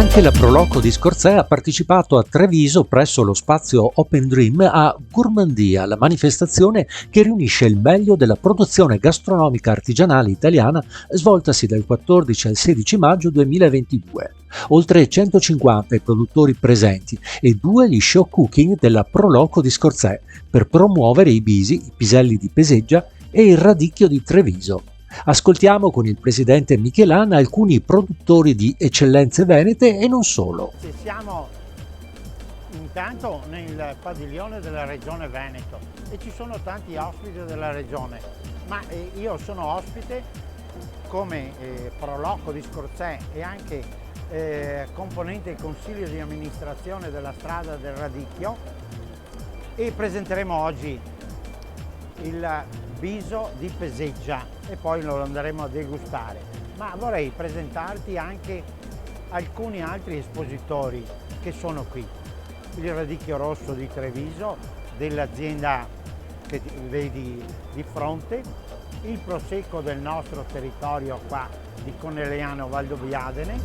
Anche la Proloco di Scorzè ha partecipato a Treviso presso lo spazio Open Dream a Gourmandia, la manifestazione che riunisce il meglio della produzione gastronomica artigianale italiana svoltasi dal 14 al 16 maggio 2022. Oltre 150 i produttori presenti e 2 gli show cooking della Proloco di Scorzè per promuovere i bisi, i piselli di Peseggia e il radicchio di Treviso. Ascoltiamo con il presidente Michelana alcuni produttori di eccellenze venete e non solo. Siamo intanto nel padiglione della regione Veneto e ci sono tanti ospiti della regione, ma io sono ospite come Proloco di Scorzè e anche componente del consiglio di amministrazione della strada del Radicchio e presenteremo oggi il biso di Peseggia e poi lo andremo a degustare, ma vorrei presentarti anche alcuni altri espositori che sono qui. Il radicchio rosso di Treviso dell'azienda che vedi di fronte, il prosecco del nostro territorio qua di Conegliano Valdobbiadene.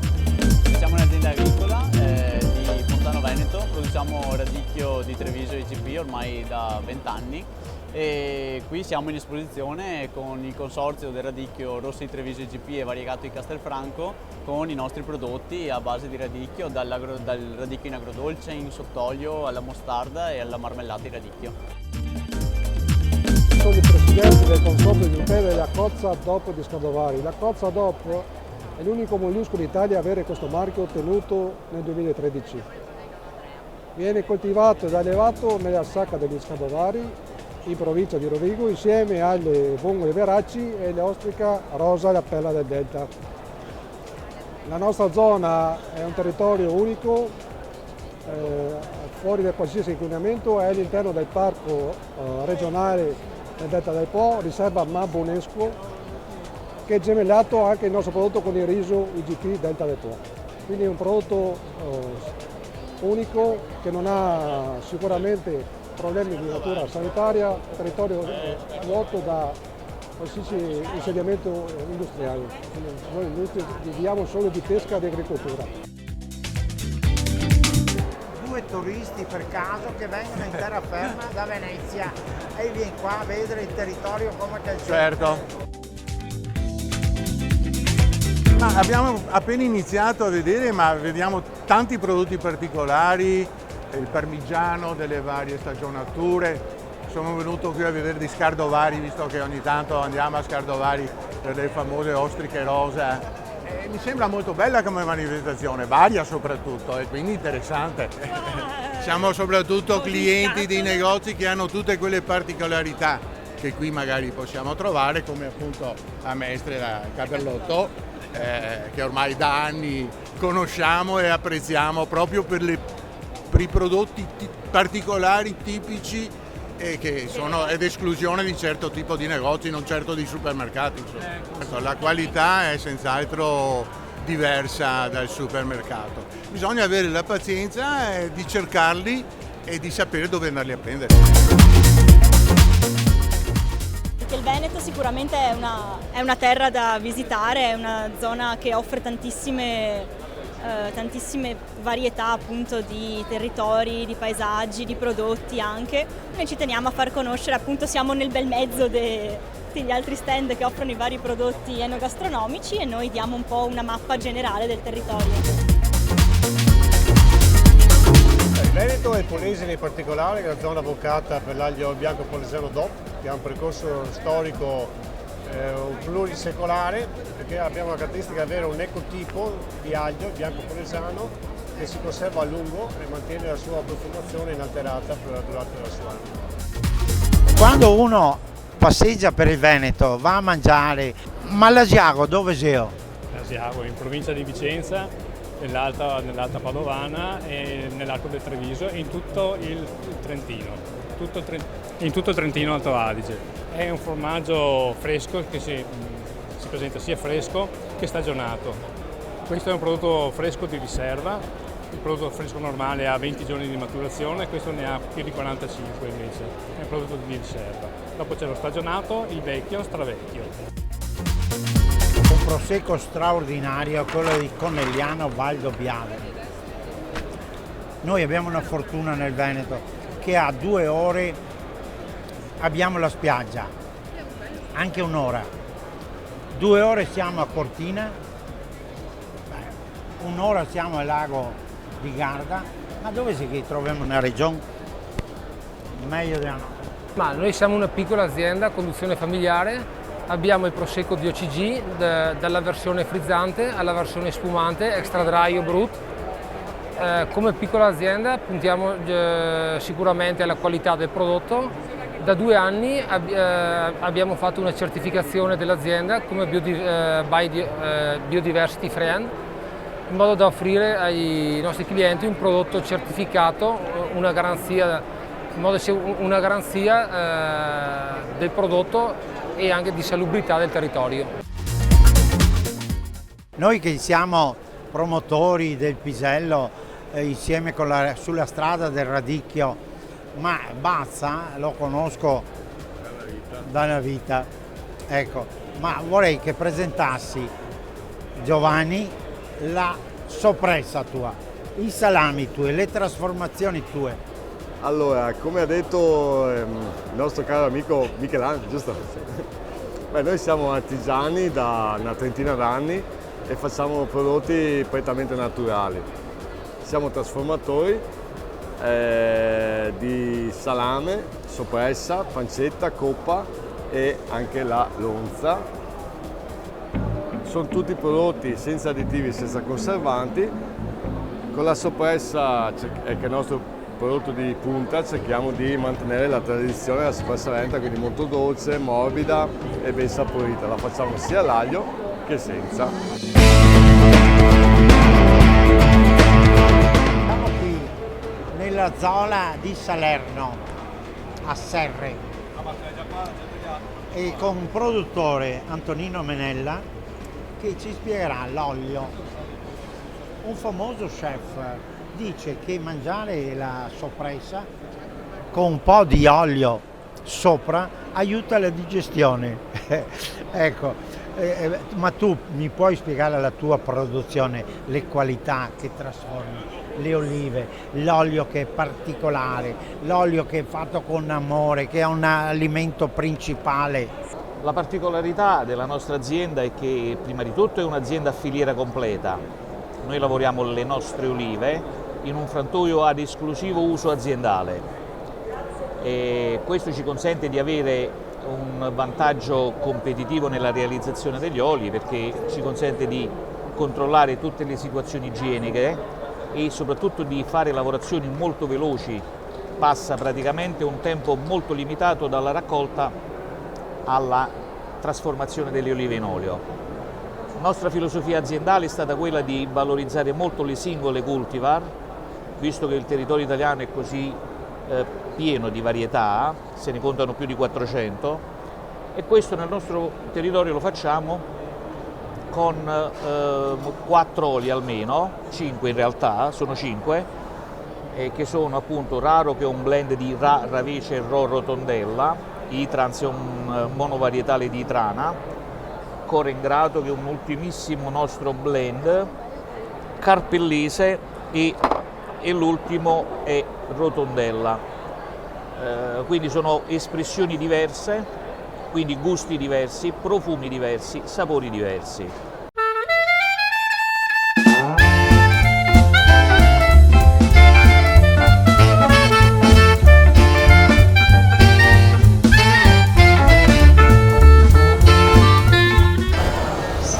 Siamo un'azienda agricola di Fontano Veneto, produciamo radicchio di Treviso IGP ormai da 20 anni e qui siamo in esposizione con il consorzio del radicchio rosso di Treviso IGP e variegato di Castelfranco con i nostri prodotti a base di radicchio, dal radicchio in agrodolce, in sottolio, alla mostarda e alla marmellata di radicchio. Sono il presidente del consorzio di Michele della Cozza DOP di Scadovari. La Cozza DOP è l'unico mollusco in Italia a avere questo marchio ottenuto nel 2013. Viene coltivato ed allevato nella sacca degli Scadovari in provincia di Rovigo insieme alle vongole veraci e le ostrica rosa e la perla del Delta. La nostra zona è un territorio unico, fuori da qualsiasi inquinamento, è all'interno del parco regionale del Delta del Po, riserva Mabbo UNESCO, che è gemellato anche il nostro prodotto con il riso IGP Delta del Po. Quindi è un prodotto unico che non ha sicuramente problemi di natura sanitaria, territorio vuoto da qualsiasi insediamento industriale. Noi viviamo solo di pesca e di agricoltura. Due turisti per caso che vengono in terraferma da Venezia e vieni qua a vedere il territorio come che c'è. Certo. Ma abbiamo appena iniziato a vedere, ma vediamo tanti prodotti particolari, il parmigiano delle varie stagionature. Sono venuto qui a vedere di Scardovari, visto che ogni tanto andiamo a Scardovari per le famose ostriche rosa. Mi sembra molto bella come manifestazione, varia soprattutto e quindi interessante. Siamo soprattutto clienti di negozi che hanno tutte quelle particolarità che qui magari possiamo trovare, come appunto a Mestre la Capellotto, che ormai da anni conosciamo e apprezziamo proprio per i prodotti particolari, tipici che sono ed esclusione di certo tipo di negozi, non certo di supermercati. La qualità è senz'altro diversa dal supermercato. Bisogna avere la pazienza di cercarli e di sapere dove andarli a prendere. Il Veneto sicuramente è una terra da visitare, è una zona che offre tantissime varietà appunto di territori, di paesaggi, di prodotti anche. Noi ci teniamo a far conoscere, appunto siamo nel bel mezzo degli altri stand che offrono i vari prodotti enogastronomici e noi diamo un po' una mappa generale del territorio. Il Veneto e il Polesine in particolare, che è una zona vocata per l'aglio bianco polesano DOP, che ha un percorso storico plurisecolare, perché abbiamo la caratteristica di avere un ecotipo di aglio bianco polesano che si conserva a lungo e mantiene la sua profumazione inalterata per la durata della sua anno. Quando uno passeggia per il Veneto, va a mangiare, ma l'Asiago dove sei? L'Asiago in provincia di Vicenza, nell'Alta Padovana e nell'Arco del Treviso e in tutto il Trentino, in tutto il Trentino Alto Adige. È un formaggio fresco che si presenta sia fresco che stagionato. Questo è un prodotto fresco di riserva, il prodotto fresco normale ha 20 giorni di maturazione, questo ne ha più di 45 invece, è un prodotto di riserva. Dopo c'è lo stagionato, il vecchio, stravecchio. prosecco straordinario, quello di Conegliano Valdobbiadene. Noi abbiamo una fortuna nel Veneto che a 2 ore abbiamo la spiaggia, anche un'ora. 2 ore siamo a Cortina, un'ora siamo al lago di Garda, ma dove si che troviamo una regione meglio della nostra? Ma noi siamo una piccola azienda a conduzione familiare, abbiamo il prosecco di OCG dalla versione frizzante alla versione spumante, extra dry o brut. Come piccola azienda puntiamo sicuramente alla qualità del prodotto. Da 2 anni abbiamo fatto una certificazione dell'azienda come Biodiversity Friend, in modo da offrire ai nostri clienti un prodotto certificato, una garanzia del prodotto e anche di salubrità del territorio. Noi che siamo promotori del pisello insieme sulla strada del radicchio, ma Bazza lo conosco dalla vita, ecco, ma vorrei che presentassi, Giovanni, la soppressa tua, i salami tuoi, le trasformazioni tue. Allora, come ha detto il nostro caro amico Michelangelo, giusto? Beh, noi siamo artigiani da una trentina d'anni e facciamo prodotti prettamente naturali. Siamo trasformatori di salame, soppressa, pancetta, coppa e anche la lonza. Sono tutti prodotti senza additivi, senza conservanti. Con la soppressa, che è il nostro prodotto di punta, cerchiamo di mantenere la tradizione della soppressa veneta, quindi molto dolce, morbida e ben saporita. La facciamo sia all'aglio che senza. Siamo qui nella zona di Salerno, a Serre, e con un produttore, Antonino Menella, che ci spiegherà l'olio. Un famoso chef dice che mangiare la soppressa con un po' di olio sopra aiuta la digestione. Ecco, ma tu mi puoi spiegare la tua produzione, le qualità che trasformi, le olive, l'olio che è particolare, l'olio che è fatto con amore, che è un alimento principale? La particolarità della nostra azienda è che prima di tutto è un'azienda a filiera completa. Noi lavoriamo le nostre olive in un frantoio ad esclusivo uso aziendale e questo ci consente di avere un vantaggio competitivo nella realizzazione degli oli, perché ci consente di controllare tutte le situazioni igieniche e soprattutto di fare lavorazioni molto veloci. Passa praticamente un tempo molto limitato dalla raccolta alla trasformazione delle olive in olio. La nostra filosofia aziendale è stata quella di valorizzare molto le singole cultivar, visto che il territorio italiano è così pieno di varietà, se ne contano più di 400, e questo nel nostro territorio lo facciamo con 4 oli almeno, 5 in realtà, sono 5, che sono appunto Raro, che è un blend di Ravece e Rotondella, Itrans è un monovarietale di Itrana, Corengrato che è un ultimissimo nostro blend, Carpellese e l'ultimo è Rotondella. Quindi sono espressioni diverse, quindi gusti diversi, profumi diversi, sapori diversi.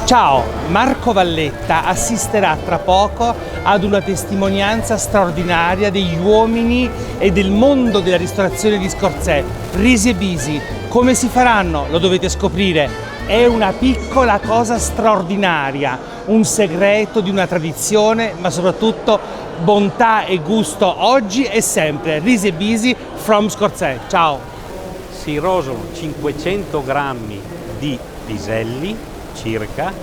Ciao, Marco Valletta assisterà tra poco ad una testimonianza straordinaria degli uomini e del mondo della ristorazione di Scorzè, Risi e Bisi. Come si faranno? Lo dovete scoprire. È una piccola cosa straordinaria, un segreto di una tradizione, ma soprattutto bontà e gusto oggi e sempre. Risi e Bisi from Scorzè. Ciao! Si rosano 500 grammi di piselli circa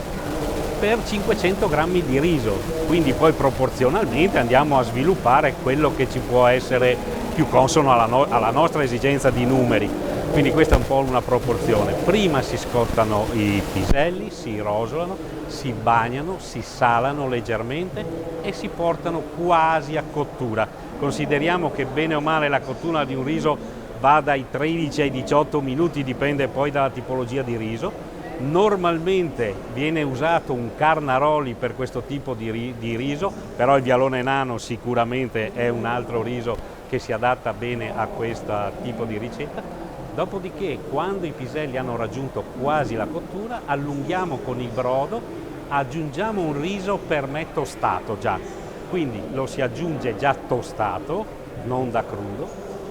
per 500 grammi di riso, quindi poi proporzionalmente andiamo a sviluppare quello che ci può essere più consono alla nostra esigenza di numeri. Quindi questa è un po' una proporzione. Prima si scottano i piselli, si rosolano, si bagnano, si salano leggermente e si portano quasi a cottura. Consideriamo che bene o male la cottura di un riso va dai 13 ai 18 minuti, dipende poi dalla tipologia di riso. Normalmente viene usato un carnaroli per questo tipo di riso, però il vialone nano sicuramente è un altro riso che si adatta bene a questo tipo di ricetta. Dopodiché, quando i piselli hanno raggiunto quasi la cottura, allunghiamo con il brodo, aggiungiamo un riso per me tostato già, quindi lo si aggiunge già tostato, non da crudo,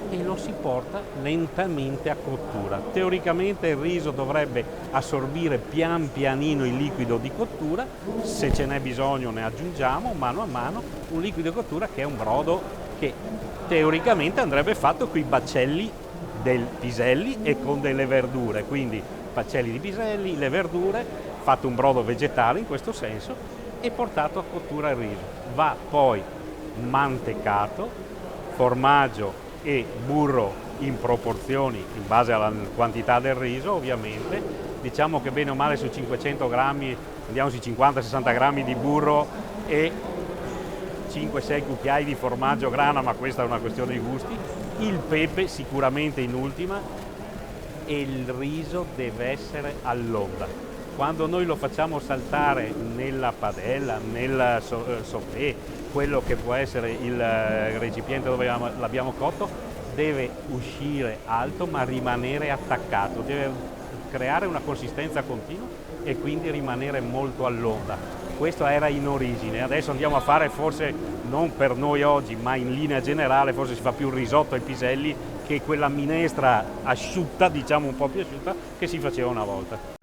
e lo si porta lentamente a cottura. Teoricamente il riso dovrebbe assorbire pian pianino il liquido di cottura, se ce n'è bisogno ne aggiungiamo mano a mano un liquido di cottura che è un brodo che teoricamente andrebbe fatto con i baccelli del piselli e con delle verdure, quindi baccelli di piselli, le verdure, fatto un brodo vegetale in questo senso e portato a cottura il riso. Va poi mantecato, formaggio e burro in proporzioni in base alla quantità del riso ovviamente. Diciamo che bene o male su 500 grammi andiamo sui 50-60 grammi di burro e 5-6 cucchiai di formaggio grana, ma questa è una questione di gusti. Il pepe sicuramente in ultima e il riso deve essere all'onda. Quando noi lo facciamo saltare nella padella, nel sauté, quello che può essere il recipiente dove l'abbiamo cotto, deve uscire alto ma rimanere attaccato, deve creare una consistenza continua e quindi rimanere molto all'onda. Questo era in origine, adesso andiamo a fare forse non per noi oggi ma in linea generale forse si fa più risotto ai piselli che quella minestra asciutta, diciamo un po' più asciutta, che si faceva una volta.